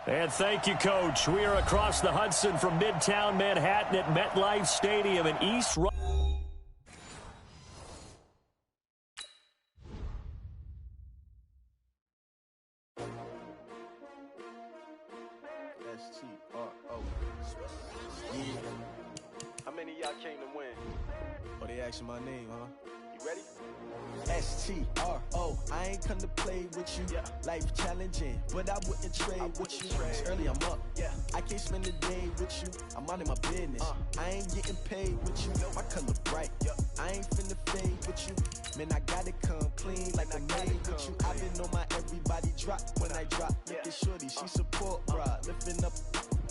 And thank you, Coach. We are across the Hudson from Midtown Manhattan at MetLife Stadium in East Rutherford. How many of y'all came to win? Oh, they asking my name, huh? You ready? S-T-R-O, I ain't come to play with you. Yeah. Life challenging, but I wouldn't trade with you. It's early, I'm up. Yeah. I can't spend a day with you. I'm out of my business. I ain't getting paid with you. My color bright. I ain't finna fade with you. Man, I gotta come clean like I made with you. I've been on my everybody drop when I drop. Look at shorty, she support, bruh. Lifting up.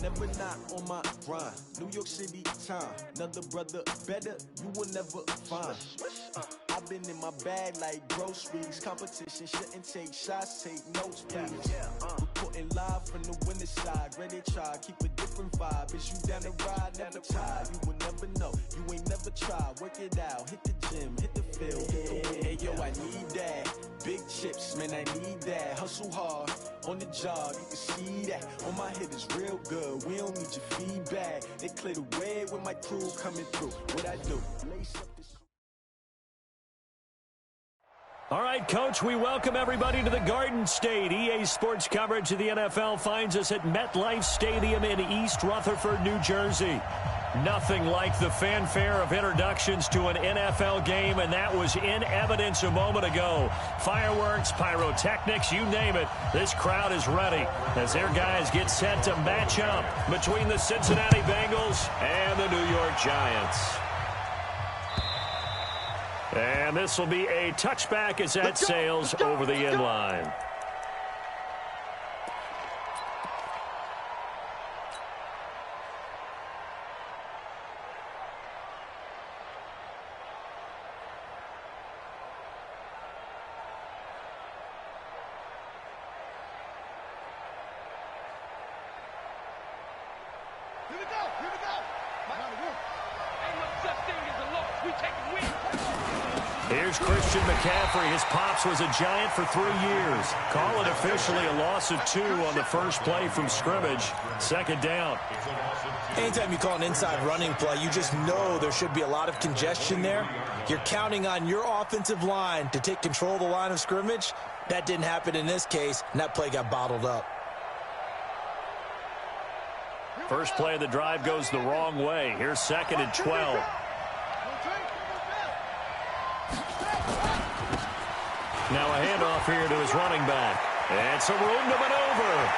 Never not on my grind. New York City time. Another brother better, you will never find. I've been in my bag like groceries. Competition shouldn't take shots, take notes, please. Reporting live from the winter side. Ready to try, keep a different vibe. Is you down the ride, never tired. You will never know, you ain't never tried. Work it out, hit the gym, hit the field, hit the wind. Hey, yo, I need that. Big chips, man, I need that. Hustle hard, on the job, you can see that. On my head is real good, we don't need your feedback. They clear the way with my crew coming through. What I do, lace up this. All right, Coach, we welcome everybody to the Garden State. EA Sports coverage of the NFL finds us at MetLife Stadium in East Rutherford, New Jersey. Nothing like the fanfare of introductions to an NFL game, and that was in evidence a moment ago. Fireworks, pyrotechnics, you name it. This crowd is ready as their guys get set to match up between the Cincinnati Bengals and the New York Giants. And this will be a touchback as that sails over the end line. Here we go. Ain't no such thing as a loss. We taking wins. Here's Christian McCaffrey. His pops was a Giant for 3 years. Call it officially a loss of 2 on the first play from scrimmage. Second down. Anytime you call an inside running play, you just know there should be a lot of congestion there. You're counting on your offensive line to take control of the line of scrimmage. That didn't happen in this case, and that play got bottled up. First play of the drive goes the wrong way. Here's 2nd and 12. Now a handoff here to his running back. And some room to maneuver.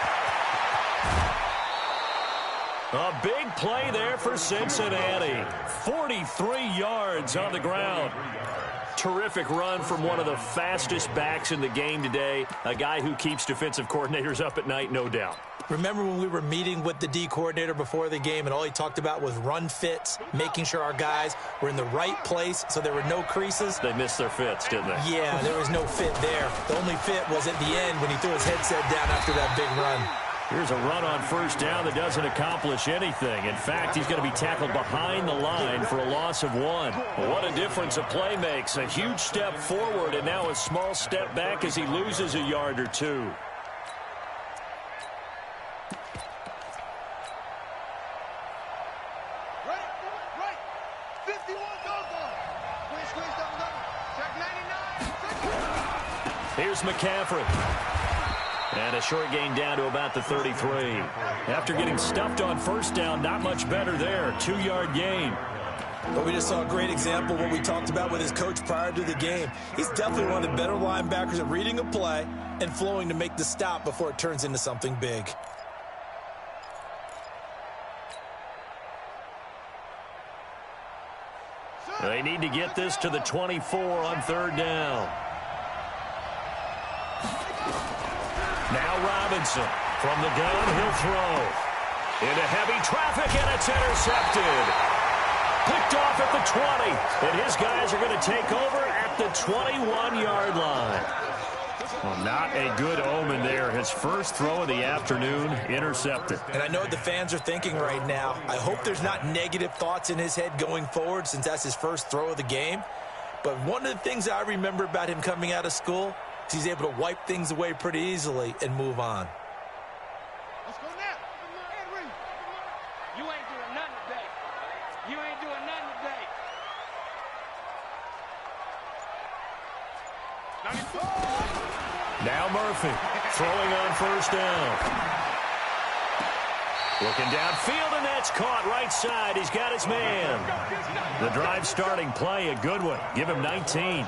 A big play there for Cincinnati. 43 yards on the ground. Terrific run from one of the fastest backs in the game today. A guy who keeps defensive coordinators up at night, no doubt. Remember when we were meeting with the D coordinator before the game and all he talked about was run fits, making sure our guys were in the right place so there were no creases? They missed their fits, didn't they? Yeah, there was no fit there. The only fit was at the end when he threw his headset down after that big run. Here's a run on first down that doesn't accomplish anything. In fact, he's going to be tackled behind the line for a loss of 1. What a difference a play makes. A huge step forward and now a small step back as he loses a yard or 2. Here's McCaffrey. And a short gain down to about the 33. After getting stuffed on first down, not much better there. 2-yard gain. But we just saw a great example of what we talked about with his coach prior to the game. He's definitely one of the better linebackers at reading a play and flowing to make the stop before it turns into something big. They need to get this to the 24 on 3rd down. Now Robinson from the gun, he'll throw. Into heavy traffic, and it's intercepted. Picked off at the 20, and his guys are going to take over at the 21-yard line. Well, not a good omen there. His first throw of the afternoon, intercepted. And I know what the fans are thinking right now. I hope there's not negative thoughts in his head going forward since that's his first throw of the game. But one of the things I remember about him coming out of school is he's able to wipe things away pretty easily and move on. Now Murphy throwing on first down. Looking downfield, and that's caught right side. He's got his man. The drive starting play, a good one. Give him 19.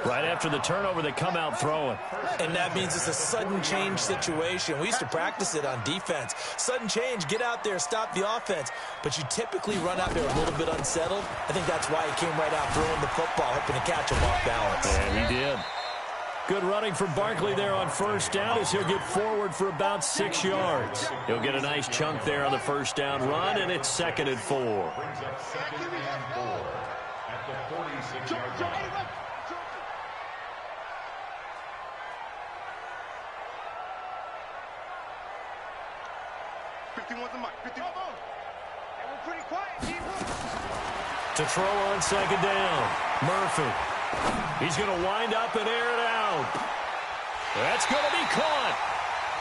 Right after the turnover, they come out throwing. And that means it's a sudden change situation. We used to practice it on defense. Sudden change, get out there, stop the offense. But you typically run out there a little bit unsettled. I think that's why he came right out throwing the football, hoping to catch him off balance. And he did. Good running from Barkley there on first down as he'll get forward for about 6 yards. He'll get a nice chunk there on the first down run, and it's 2nd and 4. Brings up 2nd and 4 at the 46-yard line. To throw on 2nd down, Murphy. He's going to wind up and air it out. That's going to be caught.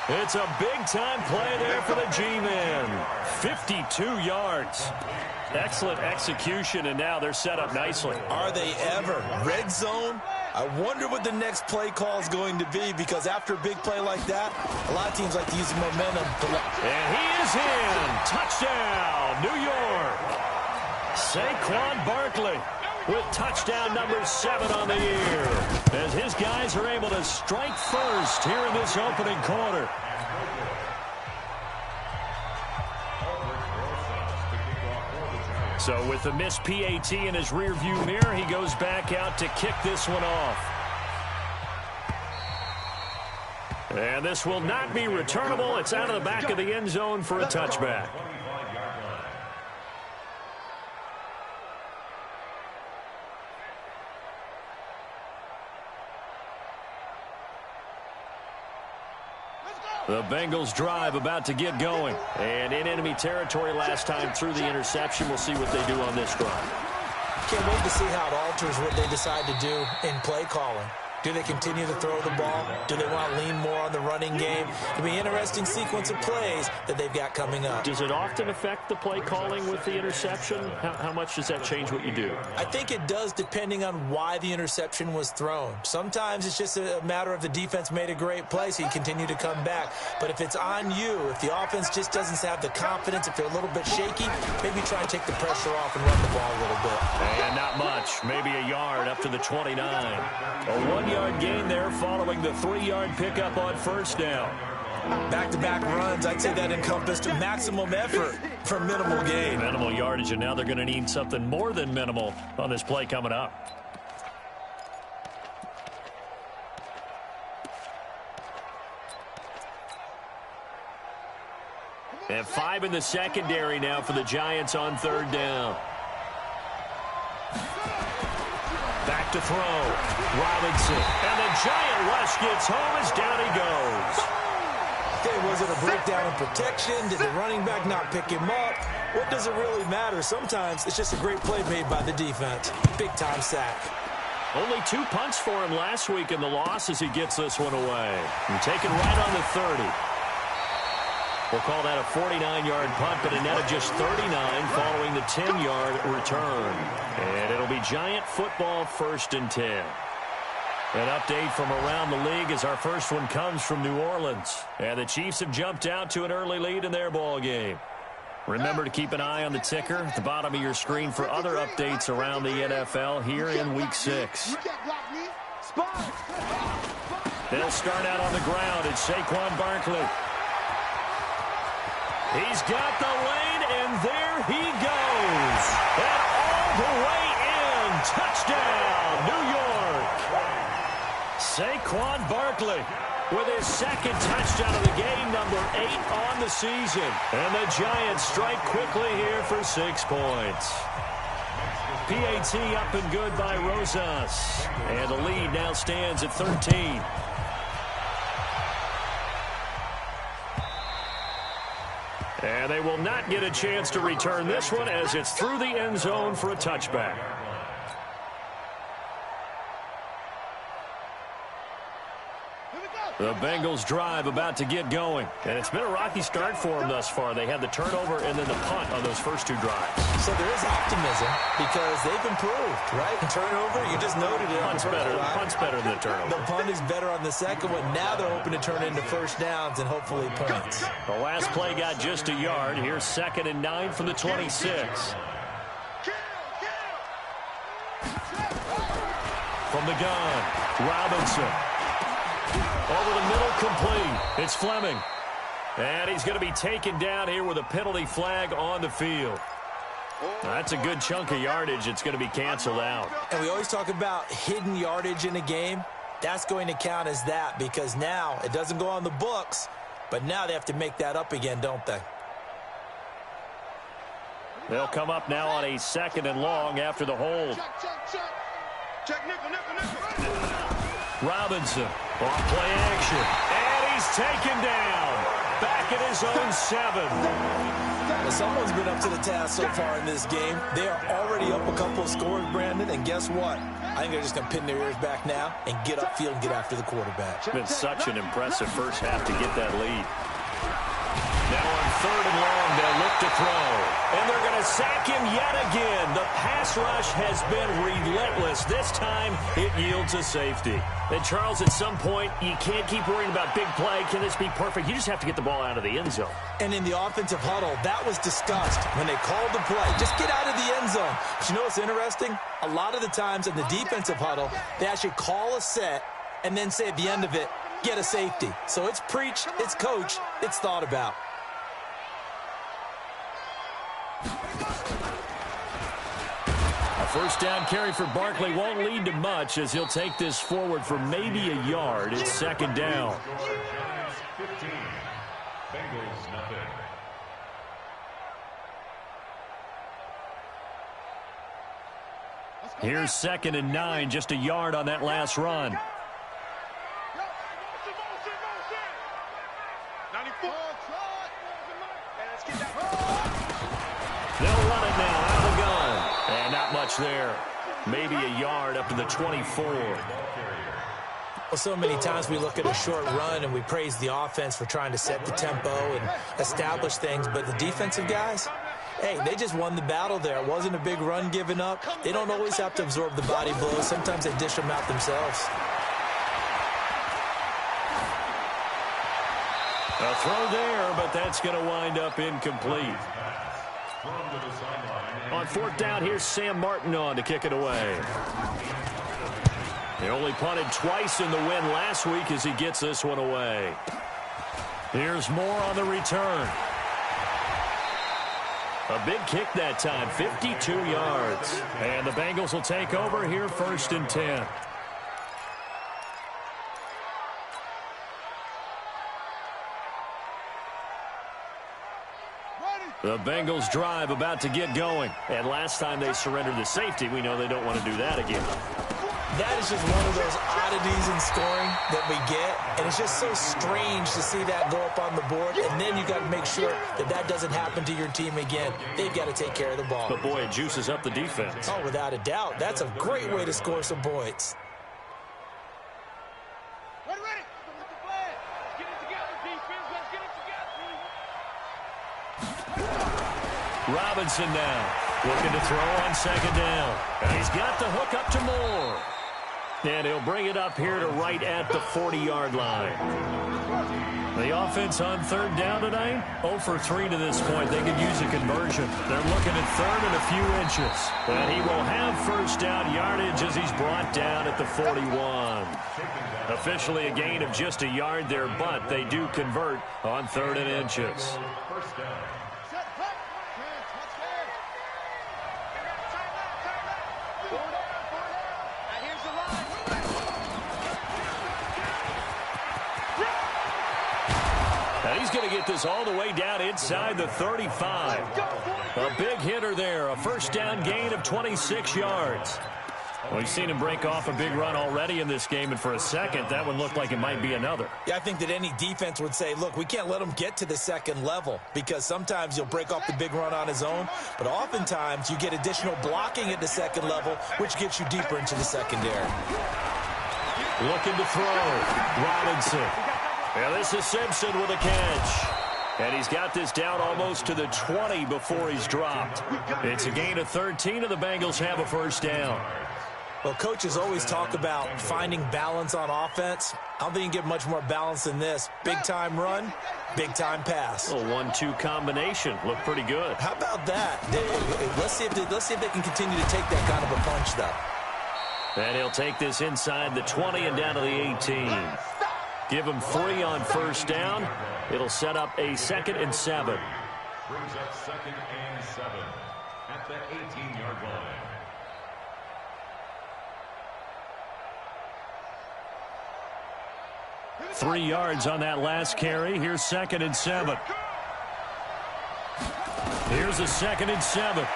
It's a big-time play there for the G-Man. 52 yards. Excellent execution, and now they're set up nicely. Are they ever? Red zone? I wonder what the next play call is going to be, because after a big play like that, a lot of teams like to use the momentum. And he is in. Touchdown, New York. Saquon Barkley with touchdown number 7 on the year, as his guys are able to strike first here in this opening quarter. So with the missed PAT in his rearview mirror, he goes back out to kick this one off. And this will not be returnable. It's out of the back of the end zone for a touchback. The Bengals drive about to get going. And in enemy territory last time through the interception. We'll see what they do on this drive. Can't wait to see how it alters what they decide to do in play calling. Do they continue to throw the ball? Do they want to lean more on the running game? It'll be an interesting sequence of plays that they've got coming up. Does it often affect the play calling with the interception? How much does that change what you do? I think it does, depending on why the interception was thrown. Sometimes it's just a matter of the defense made a great play, so you continue to come back. But if it's on you, if the offense just doesn't have the confidence, if they're a little bit shaky, maybe try and take the pressure off and run the ball a little bit. And not much. Maybe a yard up to the 29. A 1-yard gain there following the 3-yard pickup on first down. Back-to-back runs, I'd say that encompassed maximum effort for minimal gain. Minimal yardage, and now they're going to need something more than minimal on this play coming up. And 5 in the secondary now for the Giants on 3rd down. Back to throw. Robinson. And the Giant rush gets home as down he goes. Okay, was it a breakdown in protection? Did the running back not pick him up? What does it really matter? Sometimes it's just a great play made by the defense. Big-time sack. Only 2 punts for him last week in the loss as he gets this one away. And taken right on the 30. We'll call that a 49-yard punt, but a net of just 39 following the 10-yard return. And it'll be Giant football 1st and 10. An update from around the league as our first one comes from New Orleans. And the Chiefs have jumped out to an early lead in their ball game. Remember to keep an eye on the ticker at the bottom of your screen for other updates around the NFL here in Week 6. They'll start out on the ground. It's Saquon Barkley. He's got the lane, and there he goes. And all the way in. Touchdown, New York. Saquon Barkley with his 2nd touchdown of the game, number 8 on the season. And the Giants strike quickly here for 6 points. PAT up and good by Rosas. And the lead now stands at 13. And they will not get a chance to return this one as it's through the end zone for a touchback. The Bengals drive about to get going. And it's been a rocky start for them thus far. They had the turnover and then the punt on those first two drives. So there is optimism because they've improved, right? Turnover, you just noted it. Punt's better than the turnover. The punt is better on the second one. Now they're hoping to turn into first downs and hopefully points. The last play got just a yard. Here's 2nd and 9 from the 26. From the gun, Robinson. Over the middle, complete. It's Fleming. And he's going to be taken down here with a penalty flag on the field. That's a good chunk of yardage. It's going to be canceled out. And we always talk about hidden yardage in a game. That's going to count as that because now it doesn't go on the books, but now they have to make that up again, don't they? They'll come up now on a 2nd and long after the hold. Check nickel. Robinson on play action. And he's taken down. Back at his own 7. Well, someone's been up to the task so far in this game. They are already up a couple of scores, Brandon, and guess what? I think they're just going to pin their ears back now and get upfield and get after the quarterback. It's been such an impressive first half to get that lead. Now on 3rd and long, they'll look to throw. And they're going to sack him yet again. The pass rush has been relentless. This time, it yields a safety. And Charles, at some point, you can't keep worrying about big play. Can this be perfect? You just have to get the ball out of the end zone. And in the offensive huddle, that was discussed when they called the play. Just get out of the end zone. But you know what's interesting? A lot of the times in the defensive huddle, they actually call a set and then say at the end of it, get a safety. So it's preached, it's coached, it's thought about. A first down carry for Barkley won't lead to much as he'll take this forward for maybe a yard. It's 2nd down. Giants 15. Bengals nothing. Here's 2nd and 9, just a yard on that last run. They'll run it now out of the gun. And not much there. Maybe a yard up to the 24. Well, so many times we look at a short run and we praise the offense for trying to set the tempo and establish things, but the defensive guys, hey, they just won the battle there. It wasn't a big run given up. They don't always have to absorb the body blows. Sometimes they dish them out themselves. A throw there, but that's going to wind up incomplete. On 4th down, here's Sam Martin on to kick it away. He only punted twice in the win last week as he gets this one away. Here's Moore on the return. A big kick that time, 52 yards. And the Bengals will take over here 1st and 10. The Bengals drive about to get going. And last time they surrendered the safety, we know they don't want to do that again. That is just one of those oddities in scoring that we get. And it's just so strange to see that go up on the board. And then you got to make sure that that doesn't happen to your team again. They've got to take care of the ball. But, boy, it juices up the defense. Oh, without a doubt. That's a great way to score some points. Robinson now looking to throw on 2nd down. And he's got the hook up to Moore. And he'll bring it up here to right at the 40-yard line. The offense on 3rd down tonight, 0 for 3 to this point. They could use a conversion. They're looking at 3rd and a few inches. And he will have first down yardage as he's brought down at the 41. Officially a gain of just a yard there, but they do convert on 3rd and inches. First down. And he's going to get this all the way down inside the 35. A big hitter there, a first down gain of 26 yards. Well, we've seen him break off a big run already in this game, and for a second, that one looked like it might be another. Yeah, I think that any defense would say, look, we can't let him get to the 2nd level because sometimes he'll break off the big run on his own, but oftentimes you get additional blocking at the 2nd level, which gets you deeper into the secondary. Looking to throw. Robinson. And this is Simpson with a catch. And he's got this down almost to the 20 before he's dropped. It's a gain of 13, and the Bengals have a first down. Well, coaches always talk about finding balance on offense. I don't think you can get much more balance than this. Big-time run, big-time pass. A 1-2 combination. Looked pretty good. How about that? Let's see if they can continue to take that kind of a punch, though. And he'll take this inside the 20 and down to the 18. Give him 3 on first down. It'll set up a 2nd and 7. Brings up 2nd and 7 at the 18-yard line. Three yards on that last carry. Here's 2nd and 7. Here's a 2nd and 7.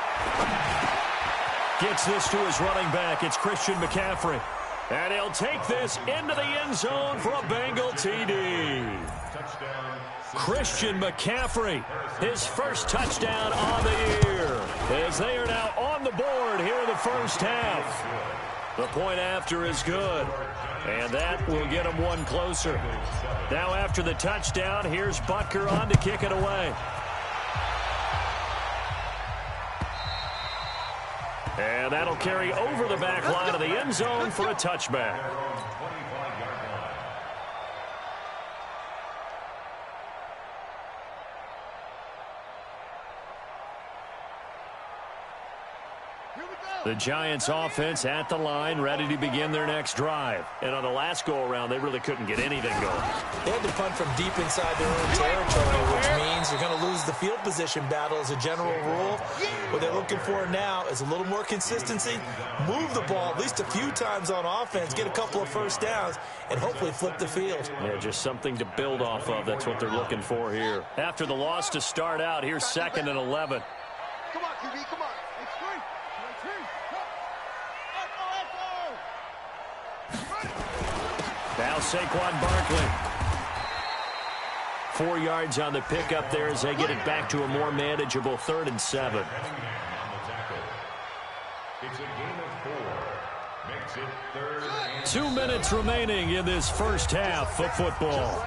Gets this to his running back. It's Christian McCaffrey. And he'll take this into the end zone for a Bengal TD. Christian McCaffrey, his first touchdown on the year, as they are now on the board here in the first half. The point after is good, and that will get him one closer. Now after the touchdown, here's Butker on to kick it away. And that'll carry over the back line of the end zone for a touchback. The Giants offense at the line, ready to begin their next drive. And on the last go-around, they really couldn't get anything going. They had to punt from deep inside their own territory, which means you're going to lose the field position battle as a general rule. What they're looking for now is a little more consistency, move the ball at least a few times on offense, get a couple of first downs, and hopefully flip the field. Yeah, just something to build off of. That's what they're looking for here. After the loss to start out, here's 2nd and 11. Come on, QB, come on. It's free. Now Saquon Barkley. 4 yards on the pickup there as they get it back to a more manageable 3rd and 7. It's a gain of 4. Makes it 3rd and 2 minutes remaining in this first half of football.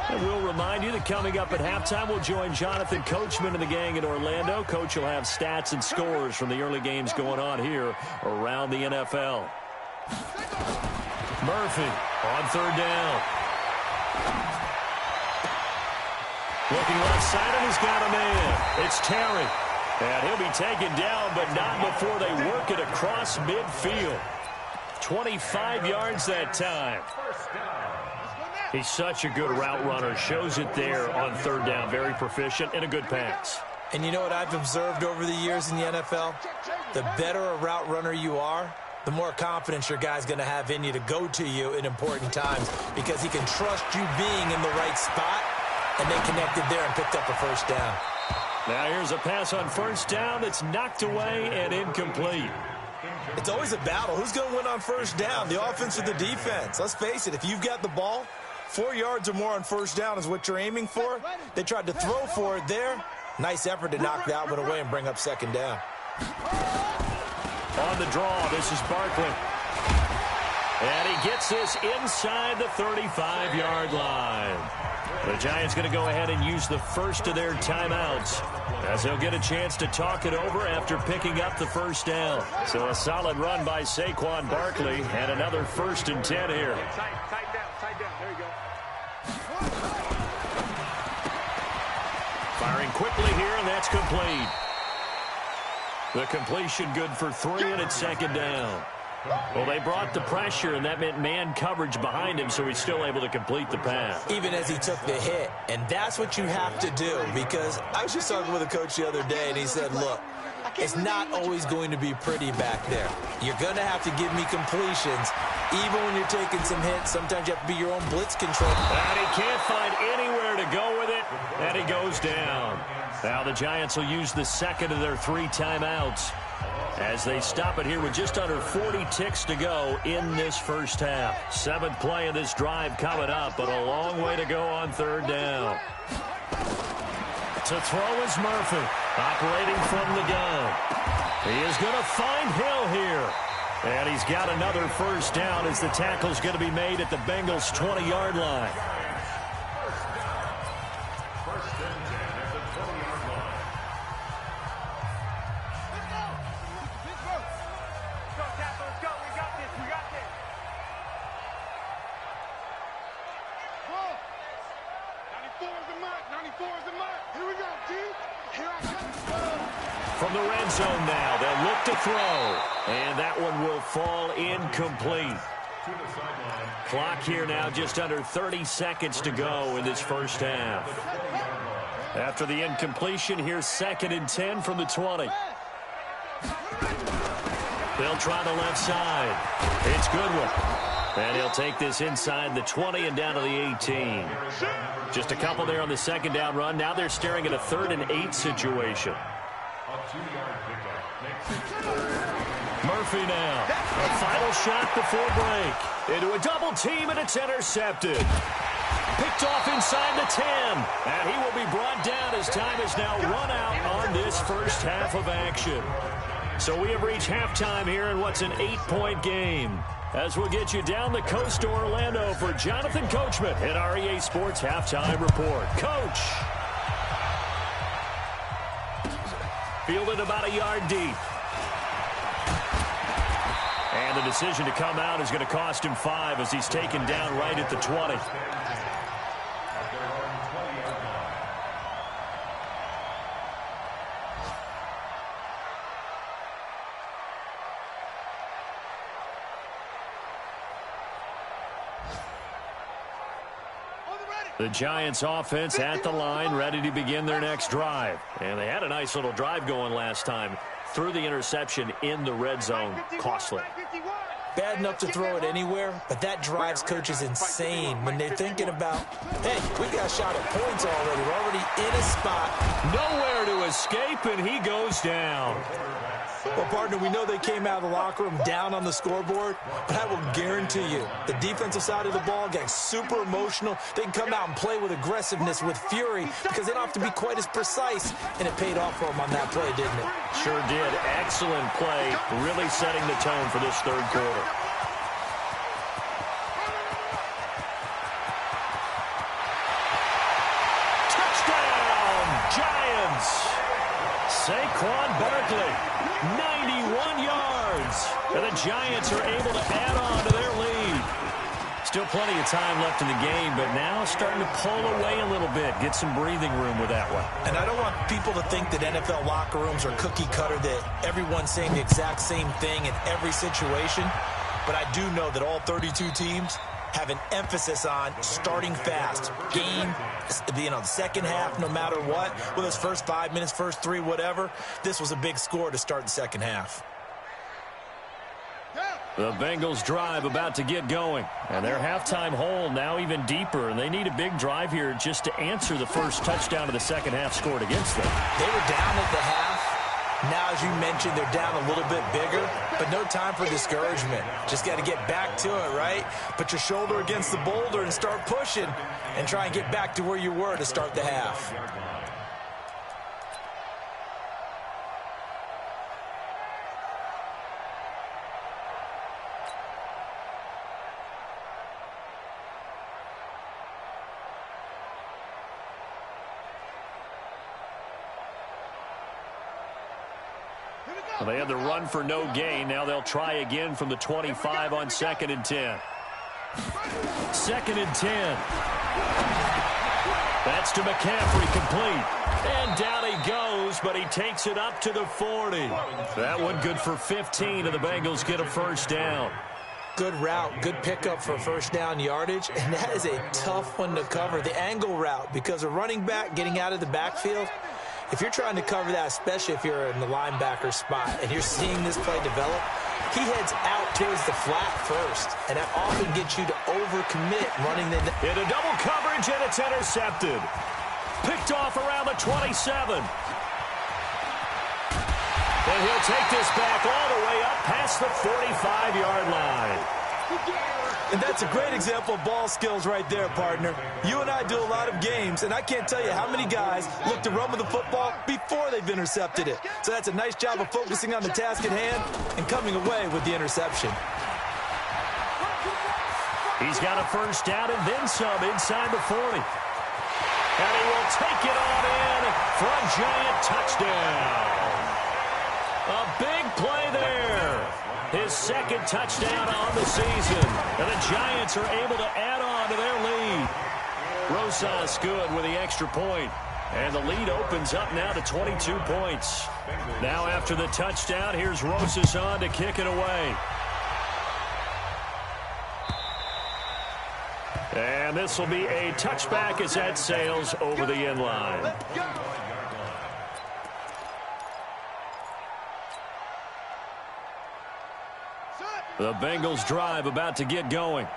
And we'll remind you that coming up at halftime, we'll join Jonathan Coachman and the gang in Orlando. Coach will have stats and scores from the early games going on here around the NFL. Murphy on 3rd down. Looking left side, and he's got a man. It's Terry. And he'll be taken down, but not before they work it across midfield. 25 yards that time. He's such a good route runner. Shows it there on 3rd down. Very proficient and a good pass. And you know what I've observed over the years in the NFL? The better a route runner you are, the more confidence your guy's going to have in you to go to you in important times because he can trust you being in the right spot, and they connected there and picked up a first down. Now here's a pass on 1st down that's knocked away and incomplete. It's always a battle. Who's going to win on 1st down, the offense or the defense? Let's face it, if you've got the ball, 4 yards or more on 1st down is what you're aiming for. They tried to throw for it there. Nice effort to knock that one away and bring up 2nd down. On the draw, this is Barkley. And he gets this inside the 35-yard line. The Giants going to go ahead and use the first of their timeouts as they'll get a chance to talk it over after picking up the 1st down. So a solid run by Saquon Barkley and another 1st and 10 here. Tight down. There you go. Firing quickly here, and that's complete. The completion good for 3, and it's 2nd down. Well, they brought the pressure, and that meant man coverage behind him, so he's still able to complete the pass. Even as he took the hit, and that's what you have to do, because I was just talking with a coach the other day, and he said, look, it's not always going to be pretty back there. You're going to have to give me completions, even when you're taking some hits. Sometimes you have to be your own blitz control. And he can't find anywhere to go with it, and he goes down. Now the Giants will use the 2nd of their 3 timeouts as they stop it here with just under 40 ticks to go in this first half. 7th play of this drive coming up, but a long way to go on 3rd down. To throw is Murphy, operating from the gun. He is going to find Hill here. And he's got another first down as the tackle's going to be made at the Bengals' 20-yard line. First and 10 at the 20-yard line. Let's go, Captain. Let's go. We got this. We got this. Whoa. 94 is the mark. 94 is the mark. Here we go, G. Here I come. From the red zone now, they'll look to throw. And that one will fall incomplete. Clock here now just under 30 seconds to go in this first half. After the incompletion, here's 2nd and 10 from the 20. They'll try the left side. It's Goodwin. And he'll take this inside the 20 and down to the 18. Just a couple there on the second down run. Now they're staring at a 3rd and 8 situation. Murphy now. A final shot before break. Into a double team, and it's intercepted. Picked off inside the 10. And he will be brought down as time is now run out on this first half of action. So we have reached halftime here in what's an 8-point game. As we'll get you down the coast to Orlando for Jonathan Coachman at our EA Sports Halftime Report. Coach. Fielded about a yard deep. And the decision to come out is going to cost him 5 as he's taken down right at the 20. The Giants offense at the line, ready to begin their next drive. And they had a nice little drive going last time. Threw the interception in the red zone. Costly. Bad enough to throw it anywhere, but that drives coaches insane when they're thinking about, hey, we got a shot at points already. We're already in a spot. Nowhere to escape, and he goes down. Well, partner, we know they came out of the locker room down on the scoreboard, but I will guarantee you the defensive side of the ball got super emotional. They can come out and play with aggressiveness, with fury, because they don't have to be quite as precise, and it paid off for them on that play, didn't it? Sure did. Excellent play, really setting the tone for this third quarter. Touchdown, Giants! Saquon Barkley, 91 yards. And the Giants are able to add on to their lead. Still plenty of time left in the game, but now starting to pull away a little bit. Get some breathing room with that one. And I don't want people to think that NFL locker rooms are cookie cutter, that everyone's saying the exact same thing in every situation. But I do know that all 32 teams have an emphasis on starting fast. Game, the second half, no matter what, whether it's first 5 minutes, first 3, whatever, this was a big score to start the second half. The Bengals drive about to get going. And their halftime hole now even deeper. And they need a big drive here just to answer the first touchdown of the second half scored against them. They were down at the half. Now, as you mentioned, they're down a little bit bigger, but no time for discouragement. Just got to get back to it, right? Put your shoulder against the boulder and start pushing and try and get back to where you were to start the half. Well, they had the run for no gain. Now they'll try again from the 25 on 2nd and 10. 2nd and 10. That's to McCaffrey, complete. And down he goes, but he takes it up to the 40. That one good for 15, and the Bengals get a first down. Good route, good pickup for first down yardage, and that is a tough one to cover. The angle route, because a running back getting out of the backfield, if you're trying to cover that, especially if you're in the linebacker spot and you're seeing this play develop, he heads out towards the flat first, and that often gets you to overcommit running the... Into double coverage, and it's intercepted. Picked off around the 27. And he'll take this back all the way up past the 45-yard line. And That's a great example of ball skills right there, partner. You and I do a lot of games, and I can't tell you how many guys look to run with the football before they've intercepted it. So that's a nice job of focusing on the task at hand and coming away with the interception. He's got a first down and then some inside the 40. And he will take it on in for a giant touchdown. A big play there. His second touchdown on the season. And the Giants are able to add on to their lead. Rosas good with the extra point. And the lead opens up now to 22 points. Now after the touchdown, here's Rosas on to kick it away. And this will be a touchback as that sails over the end line. The Bengals drive about to get going.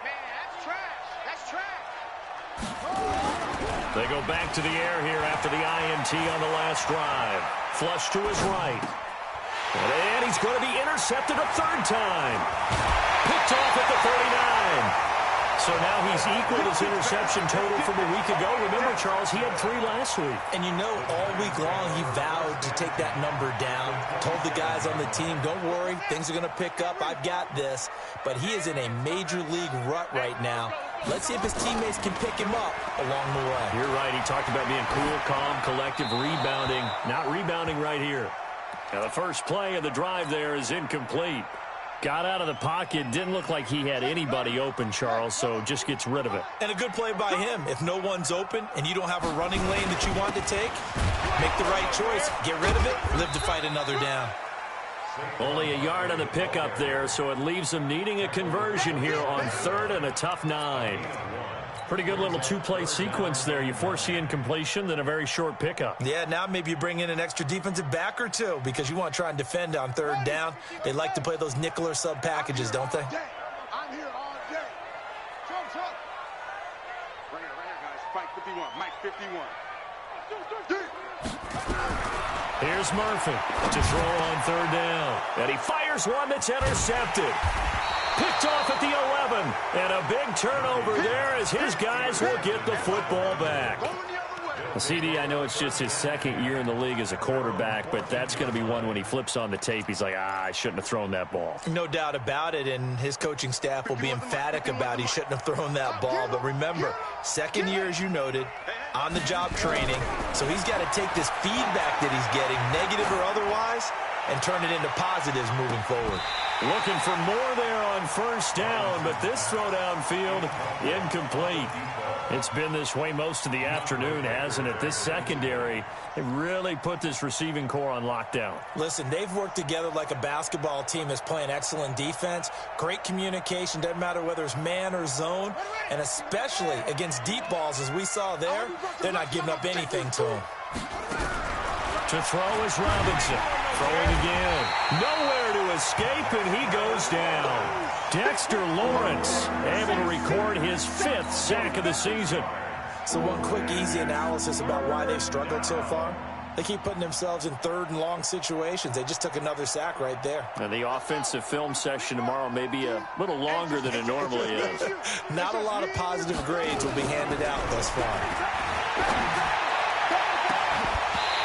They go back to the air here after the INT on the last drive. Flush to his right. And he's going to be intercepted a third time. Picked off at the 39. So now he's equaled his interception total from a week ago. Remember, Charles, he had 3 last week. And you know, all week long he vowed to take that number down. Told the guys on the team, don't worry, things are going to pick up. I've got this. But he is in a major league rut right now. Let's see if his teammates can pick him up along the way. You're right. He talked about being cool, calm, collective, rebounding. Not rebounding right here. Now the first play of the drive there is incomplete. Got out of the pocket. Didn't look like he had anybody open, Charles, so just gets rid of it. And a good play by him. If no one's open and you don't have a running lane that you want to take, make the right choice. Get rid of it. Live to fight another down. Only a yard on the pickup there, so it leaves them needing a conversion here on 3rd and a tough 9. Pretty good little 2-play sequence there. You force the incompletion, then a very short pickup. Yeah, now maybe you bring in an extra defensive back or two because you want to try and defend on 3rd down. They like to play those nickel or sub packages, don't they? I'm here all day. Jump. Right here, guys. Spike 51. Mike 51. Here's Murphy to throw on 3rd down. And he fires one that's intercepted. Picked off at the 11. And a big turnover there as his guys will get the football back. CD, I know it's just his 2nd year in the league as a quarterback, but that's going to be one when he flips on the tape. He's like, I shouldn't have thrown that ball. No doubt about it, and his coaching staff will be emphatic about he shouldn't have thrown that ball. But remember, 2nd year, as you noted, on-the-job training. So he's got to take this feedback that he's getting, negative or otherwise, and turn it into positives moving forward. Looking for more there on 1st down, but this throw downfield incomplete. It's been this way most of the afternoon, hasn't it? This secondary, they really put this receiving core on lockdown. Listen, they've worked together like a basketball team that's playing excellent defense. Great communication, doesn't matter whether it's man or zone, and especially against deep balls as we saw there, they're not giving up anything to them. To throw is Robinson. Throwing again. Nowhere to escape, and he goes down. Dexter Lawrence able to record his 5th sack of the season. So one quick, easy analysis about why they've struggled so far. They keep putting themselves in 3rd and long situations. They just took another sack right there. And the offensive film session tomorrow may be a little longer than it normally is. Not a lot of positive grades will be handed out thus far.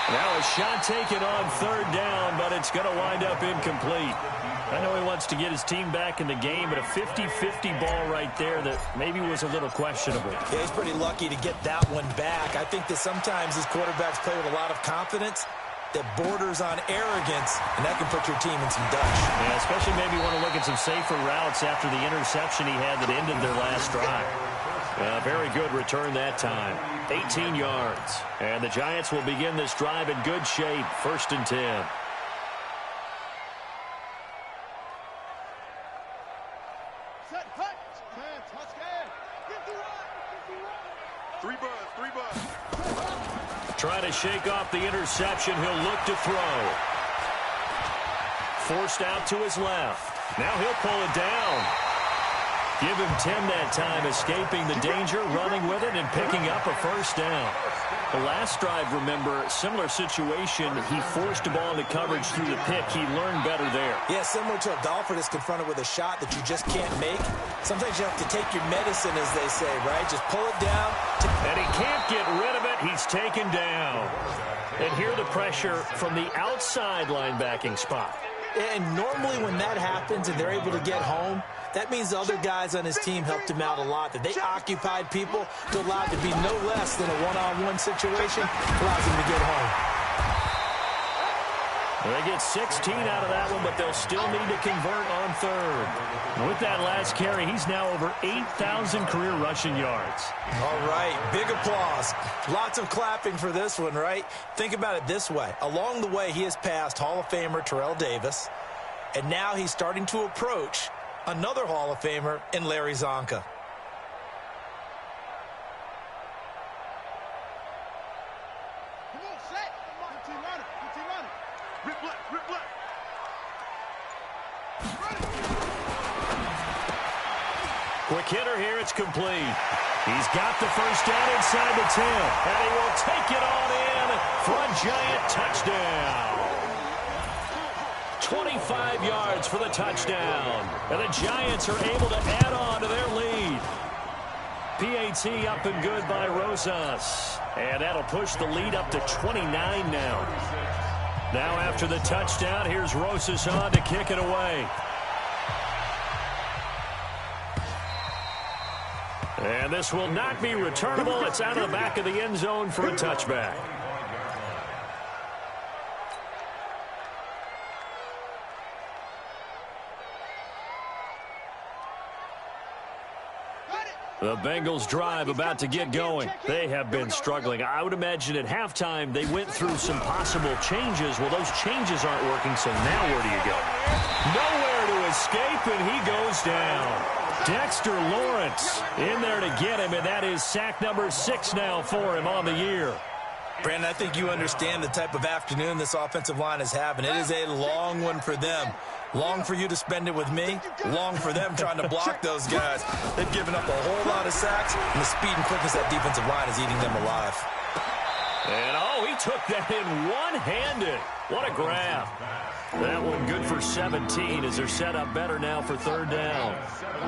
Now a shot taken on 3rd down, but it's going to wind up incomplete. I know he wants to get his team back in the game, but a 50-50 ball right there that maybe was a little questionable. Yeah, he's pretty lucky to get that one back. I think that sometimes these quarterbacks play with a lot of confidence that borders on arrogance, and that can put your team in some dutch. Yeah, especially maybe want to look at some safer routes after the interception he had that ended their last drive. Very good return that time. 18 yards. And the Giants will begin this drive in good shape. 1st and 10. Set, cut. Man, touchdown. 3 buzz. Trying to shake off the interception. He'll look to throw. Forced out to his left. Now he'll pull it down. Give him 10 that time, escaping the danger, running with it, and picking up a 1st down. The last drive, remember, similar situation. He forced the ball into coverage through the pick. He learned better there. Yeah, similar to a golfer that's confronted with a shot that you just can't make. Sometimes you have to take your medicine, as they say, right? Just pull it down. And he can't get rid of it. He's taken down. And here the pressure from the outside linebacking spot. And normally when that happens and they're able to get home, that means the other guys on his team helped him out a lot, that they occupied people to allow it to be no less than a one-on-one situation, allows him to get home. They get 16 out of that one, but they'll still need to convert on third. With that last carry, he's now over 8,000 career rushing yards. All right, big applause. Lots of clapping for this one, right? Think about it this way. Along the way, he has passed Hall of Famer Terrell Davis, and now he's starting to approach another Hall of Famer in Larry Zonka. Come on, set. Team runner. Team runner. Rip left. Quick hitter here. It's complete. He's got the first down inside the 10. And he will take it on in for a Giant touchdown. 25 yards for the touchdown. And the Giants are able to add on to their lead. PAT up and good by Rosas. And that'll push the lead up to 29 now. Now after the touchdown, here's Rosas on to kick it away. And this will not be returnable. It's out of the back of the end zone for a touchback. The Bengals drive about to get going. They have been struggling. I would imagine at halftime they went through some possible changes. Well, those changes aren't working, so now where do you go? Nowhere to escape, and he goes down. Dexter Lawrence in there to get him, and that is sack number 6 now for him on the year. Brandon, I think you understand the type of afternoon this offensive line is having. It is a long one for them. Long for you to spend it with me. Long for them trying to block those guys. They've given up a whole lot of sacks, and the speed and quickness of that defensive line is eating them alive. And, oh, he took that in one-handed. What a grab. That one good for 17 as they're set up better now for third down.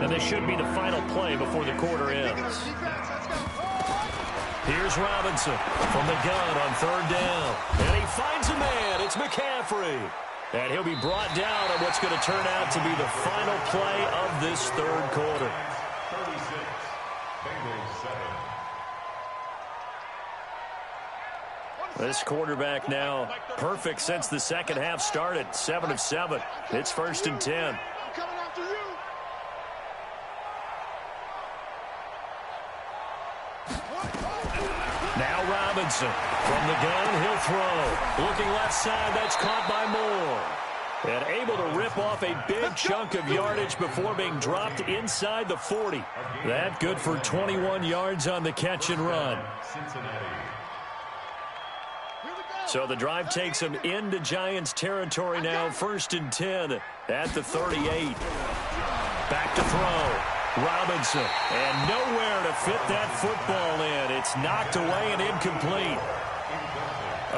And this should be the final play before the quarter ends. Here's Robinson from the gun on third down. And he finds a man. It's McCaffrey. And he'll be brought down on what's going to turn out to be the final play of this third quarter. 36, Bengals 7. This quarterback now perfect since the second half started. 7 of 7. It's 1st and 10. Now Robinson from the gun, he'll throw. Looking left side, that's caught by Moore. And able to rip off a big chunk of yardage before being dropped inside the 40. That good for 21 yards on the catch and run. So the drive takes him into Giants territory now. 1st and 10 at the 38. Back to throw. Robinson, and nowhere to fit that football in. It's knocked away and incomplete.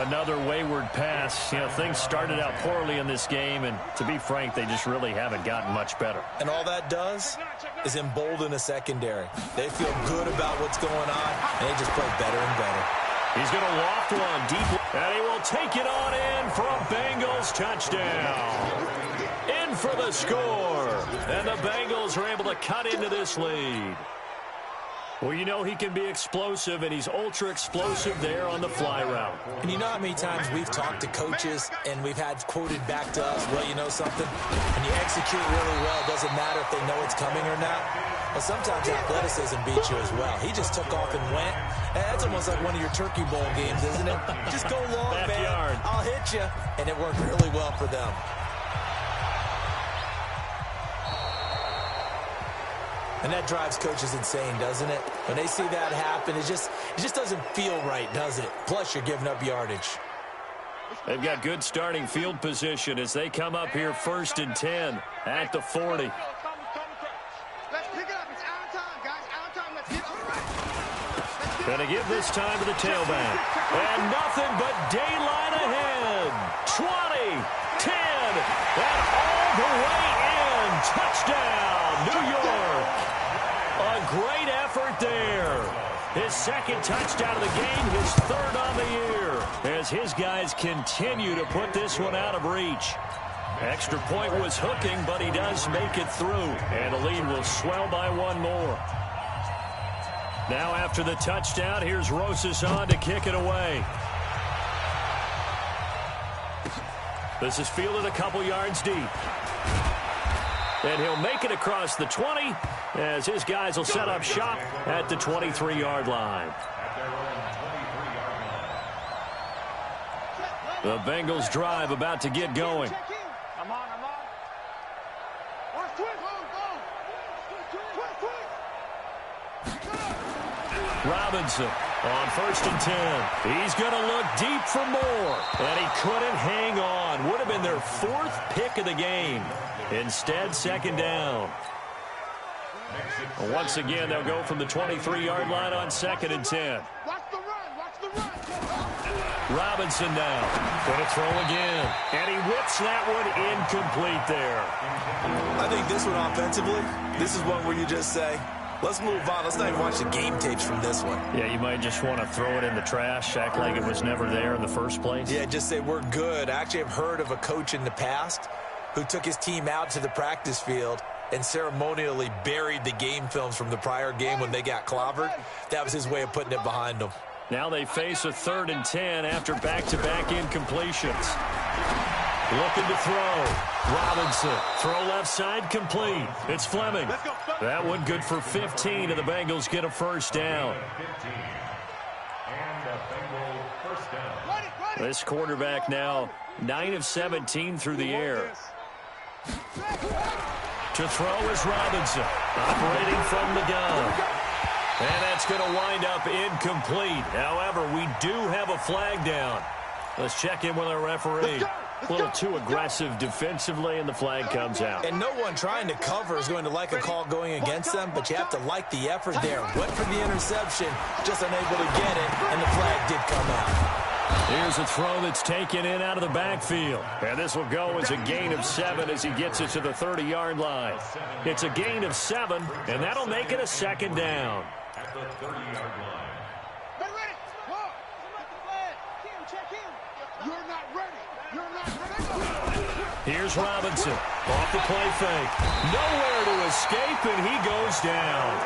Another wayward pass. You know, things started out poorly in this game, and to be frank, they just really haven't gotten much better. And all that does is embolden a secondary. They feel good about what's going on, and they just play better and better. He's going to loft one deep, and he will take it on in for a Bengals touchdown. In for the score, and the Bengals are able to cut into this lead. Well, you know he can be explosive, and he's ultra-explosive there on the fly route. And you know how many times we've talked to coaches, and we've had quoted back to us, well, you know something? When you execute really well, it doesn't matter if they know it's coming or not. Well, sometimes athleticism beats you as well. He just took off and went. That's almost like one of your Turkey Bowl games, isn't it? Just go long, Backyard. Man. I'll hit you. And it worked really well for them. And that drives coaches insane, doesn't it? When they see that happen, it just doesn't feel right, does it? Plus, you're giving up yardage. They've got good starting field position as they come up here 1st and 10 at the 40. Let's pick it up. It's our time, guys. Our time. Let's hit all right. Let's Gonna give this time to the tailback. And nothing but daylight ahead. 20, 10, and all the way in. Touchdown, New York. A great effort there. His second touchdown of the game, his third on the year, as his guys continue to put this one out of reach. Extra point was hooking, but he does make it through, and the lead will swell by one more. Now after the touchdown, here's Rosas on to kick it away. This is fielded a couple yards deep. And he'll make it across the 20 as his guys will set up shop at the 23-yard line. The Bengals drive about to get going. Robinson on 1st and 10. He's going to look deep for more. And he couldn't hang on. Would have been their 4th pick of the game. Instead, 2nd down. Once again, they'll go from the 23-yard line on 2nd and 10. Robinson now. Going to throw again. And he whips that one incomplete there. I think this one offensively, this is one where you just say, let's move on. Let's not even watch the game tapes from this one. Yeah, you might just want to throw it in the trash, act like it was never there in the first place. Yeah, just say we're good. I actually have heard of a coach in the past who took his team out to the practice field and ceremonially buried the game films from the prior game when they got clobbered. That was his way of putting it behind them. Now they face a 3rd and 10 after back-to-back incompletions. Looking to throw. Robinson. Throw left side complete. It's Fleming. That one good for 15, and the Bengals get a 1st down. This quarterback now 9 of 17 through the air. To throw is Robinson. Operating from the gun. And that's going to wind up incomplete. However, we do have a flag down. Let's check in with our referee. A little too aggressive defensively, and the flag comes out. And no one trying to cover is going to like a call going against them, but you have to like the effort there. Went for the interception, just unable to get it, and the flag did come out. Here's a throw that's taken in out of the backfield. And this will go as a gain of 7 as he gets it to the 30-yard line. It's a gain of 7, and that'll make it a 2nd down. At the 30-yard line. Here's Robinson. Off the play fake. Nowhere to escape, and he goes down.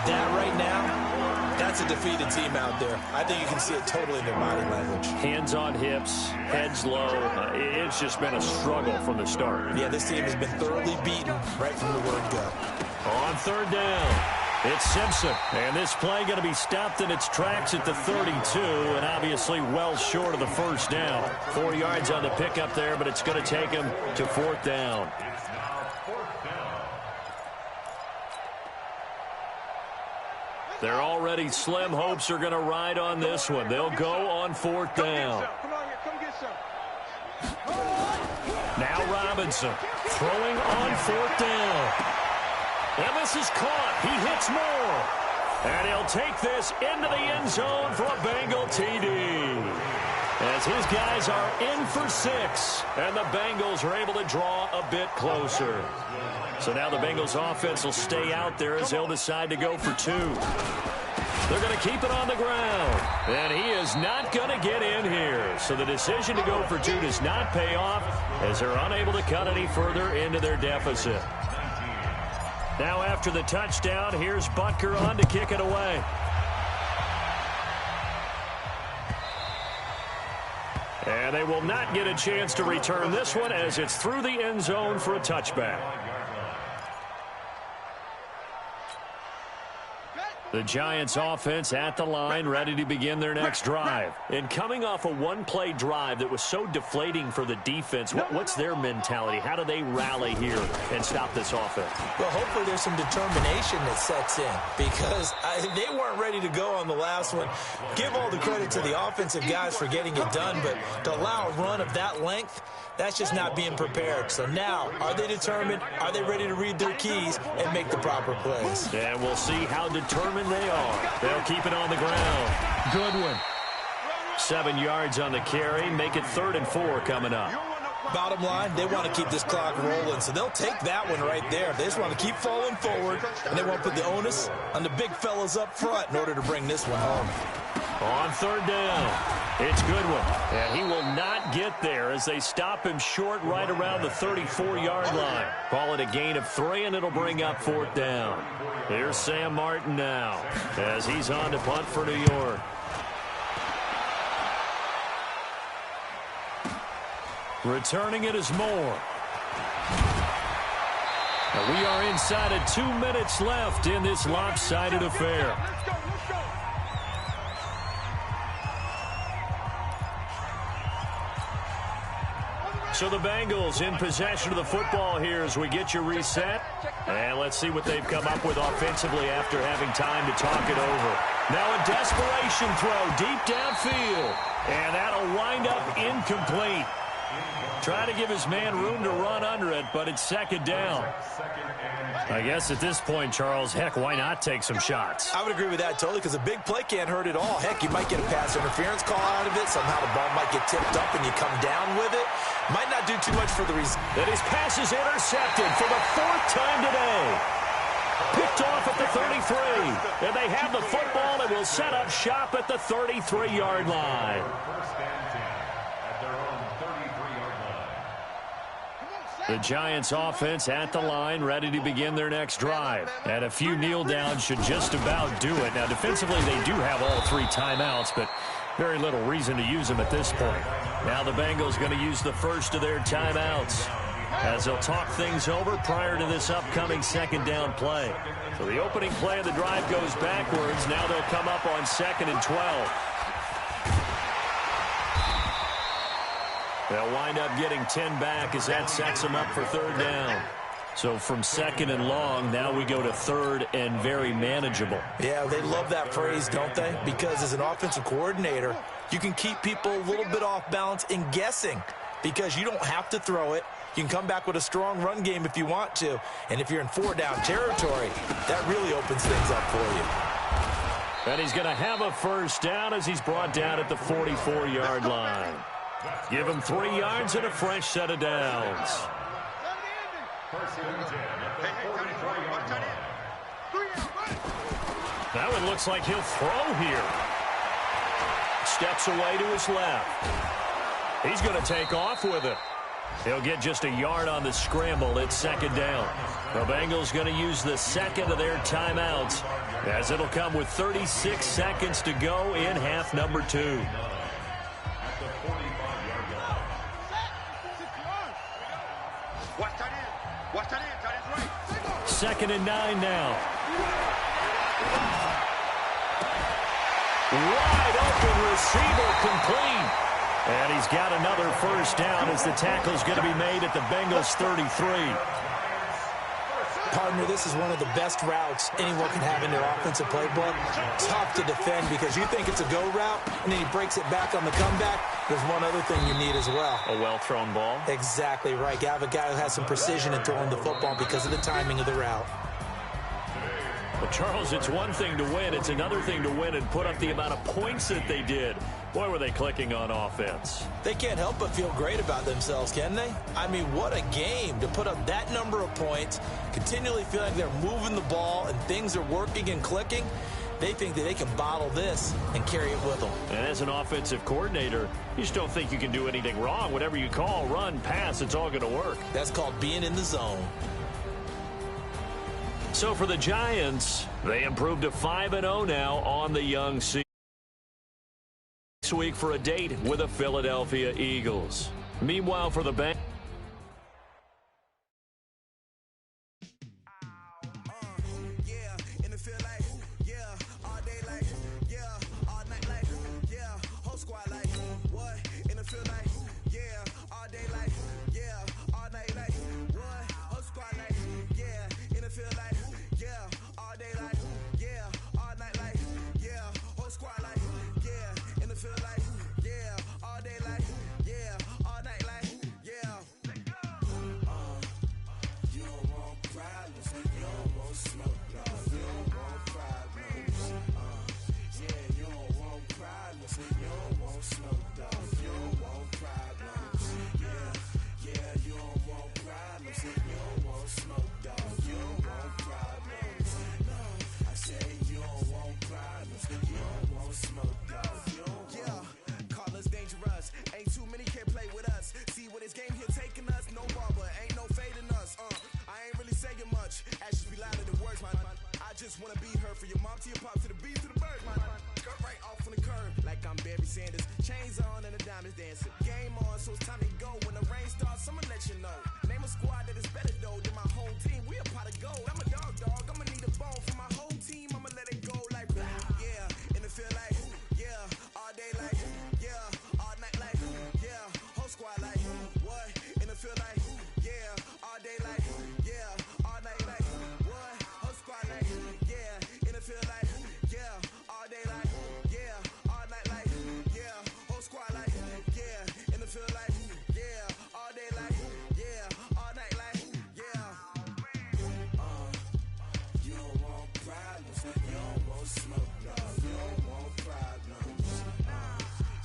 That right now, that's a defeated team out there. I think you can see it totally in their body language. Hands on hips, heads low. It's just been a struggle from the start. Yeah, this team has been thoroughly beaten right from the word go. On 3rd down, it's Simpson. And this play going to be stopped in its tracks at the 32, and obviously well short of the 1st down. 4 yards on the pickup there, but it's going to take him to 4th down. Their already slim hopes are going to ride on this one. They'll go on 4th down. Now Robinson throwing on 4th down. And this is caught. He hits more. And he'll take this into the end zone for a Bengal TD. As his guys are in for 6. And the Bengals are able to draw a bit closer. So now the Bengals offense will stay out there as they'll decide to go for 2. They're going to keep it on the ground. And he is not going to get in here. So the decision to go for 2 does not pay off as they're unable to cut any further into their deficit. Now after the touchdown, here's Butker on to kick it away. And they will not get a chance to return this one as it's through the end zone for a touchback. The Giants offense at the line, ready to begin their next drive. And coming off a one-play drive that was so deflating for the defense, what's their mentality? How do they rally here and stop this offense? Well, hopefully there's some determination that sets in because they weren't ready to go on the last one. Give all the credit to the offensive guys for getting it done, but to allow a run of that length, that's just not being prepared. So now, are they determined? Are they ready to read their keys and make the proper plays? And we'll see how determined And they are. They'll keep it on the ground. Goodwin. 7 yards on the carry. Make it 3rd and 4 coming up. Bottom line, they want to keep this clock rolling, so they'll take that one right there. They just want to keep falling forward, and they want to put the onus on the big fellas up front in order to bring this one home. On 3rd down, it's Goodwin. And he will not get there as they stop him short right around the 34-yard line. Call it a gain of 3, and it'll bring up 4th down. Here's Sam Martin now as he's on to punt for New York. Returning it is Moore. And we are inside of 2 minutes left in this lopsided affair. So the Bengals in possession of the football here as we get you reset. And let's see what they've come up with offensively after having time to talk it over. Now a desperation throw deep downfield. And that'll wind up incomplete. Try to give his man room to run under it, but it's 2nd down. I guess at this point, Charles, heck, why not take some shots? I would agree with that totally because a big play can't hurt at all. Heck, you might get a pass interference call out of it. Somehow the ball might get tipped up and you come down with it. Might not do too much for the result. And his pass is intercepted for the 4th time today. Picked off at the 33. And they have the football and will set up shop at the 33-yard line. The Giants offense at the line, ready to begin their next drive. And a few kneel downs should just about do it. Now, defensively, they do have all 3 timeouts, but very little reason to use them at this point. Now the Bengals going to use the first of their timeouts as they'll talk things over prior to this upcoming 2nd down play. So the opening play of the drive goes backwards. Now they'll come up on 2nd and 12. They'll wind up getting 10 back as that sets them up for 3rd down. So from 2nd and long, now we go to 3rd and very manageable. Yeah, they love that phrase, don't they? Because as an offensive coordinator, you can keep people a little bit off balance in guessing because you don't have to throw it. You can come back with a strong run game if you want to. And if you're in 4-down territory, that really opens things up for you. And he's going to have a 1st down as he's brought down at the 44-yard line. Give him 3 yards and a fresh set of downs. That one looks like he'll throw here. Steps away to his left. He's going to take off with it. He'll get just a yard on the scramble. It's 2nd down. The Bengals going to use the 2nd of their timeouts as it'll come with 36 seconds to go in half number 2. 2nd and 9 now. Wide open receiver complete. And he's got another 1st down as the tackle's going to be made at the Bengals 33. Partner, this is one of the best routes anyone can have in their offensive playbook. Tough to defend because you think it's a go route, and then he breaks it back on the comeback. There's one other thing you need as well. A well-thrown ball. Exactly right. You have a guy who has some precision in throwing the football because of the timing of the route. Well, Charles, it's one thing to win. It's another thing to win and put up the amount of points that they did. Boy, were they clicking on offense. They can't help but feel great about themselves, can they? I mean, what a game to put up that number of points, continually feel like they're moving the ball and things are working and clicking. They think that they can bottle this and carry it with them. And as an offensive coordinator, you just don't think you can do anything wrong. Whatever you call, run, pass, it's all going to work. That's called being in the zone. So for the Giants, they improved to 5-0 now on the young season. Next week for a date with the Philadelphia Eagles. Meanwhile, for the Bengals. just wanna be heard. For your mom to your pop to the beat to the bird, man. Cut right off on the curb, like I'm Barry Sanders. Chains on and the diamonds dancing. Game on, so it's time to go. When the rain starts, I'ma let you know. Name a squad that is better though than my home team. We a pot of gold. I'm a dog. I'ma need a bone for my whole team. I'ma let it go like yeah, and it feel like yeah, all day like yeah, all night like yeah, whole squad like what? And it feel like yeah, all day like yeah, all night like what? Whole squad like yeah, and it feel like yeah, all day like yeah, all night like yeah, whole squad like yeah, and it feel like yeah, all day like yeah, all night like yeah. You don't want problems, you don't want smoke, dog. You don't want problems.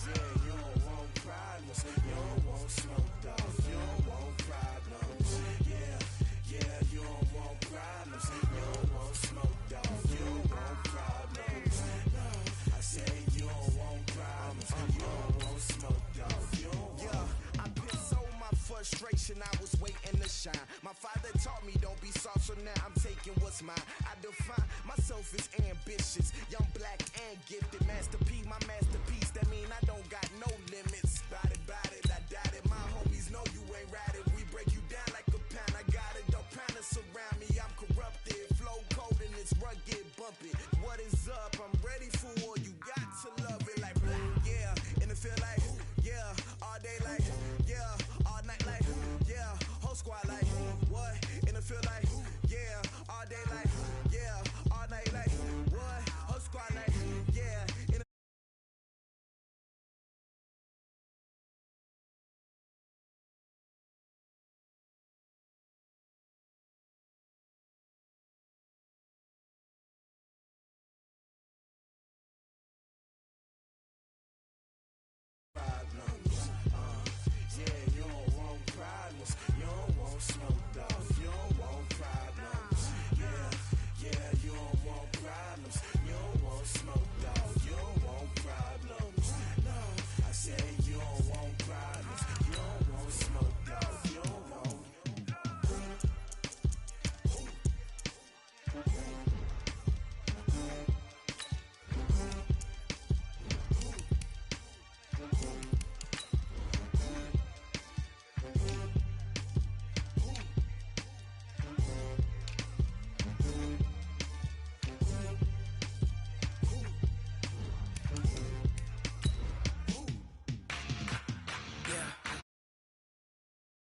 Yeah, you don't want problems, you don't want smoke, dog. You don't want problems. Yeah, you don't want problems, you don't want smoke, dog. You don't want problems. No, I said you don't want problems, you don't want smoke, dog. You don't want. I've been so my frustration, I was waiting to shine. My father taught me don't be soft, so now I'm taking what's mine. I define myself as ambitious, young, black, and gifted. Master P, my masterpiece, that mean I don't got no limits. Bout it, I doubt it. My homies know you